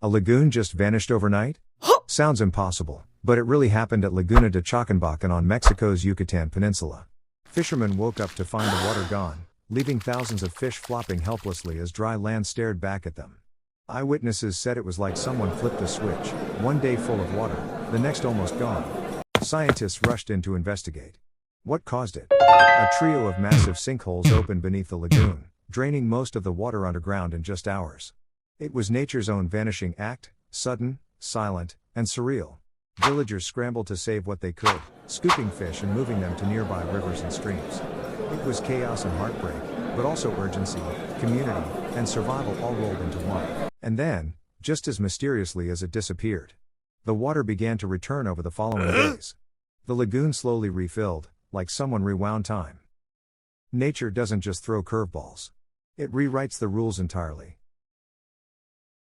A lagoon just vanished overnight? Sounds impossible, but it really happened at Laguna de Chakanbacán on Mexico's Yucatán Peninsula. Fishermen woke up to find the water gone, leaving thousands of fish flopping helplessly as dry land stared back at them. Eyewitnesses said it was like someone flipped a switch, one day full of water, the next almost gone. Scientists rushed in to investigate. What caused it? A trio of massive sinkholes opened beneath the lagoon, draining most of the water underground in just hours. It was nature's own vanishing act, sudden, silent, and surreal. Villagers scrambled to save what they could, scooping fish and moving them to nearby rivers and streams. It was chaos and heartbreak, but also urgency, community, and survival all rolled into one. And then, just as mysteriously as it disappeared, the water began to return over the following days. The lagoon slowly refilled, like someone rewound time. Nature doesn't just throw curveballs. It rewrites the rules entirely.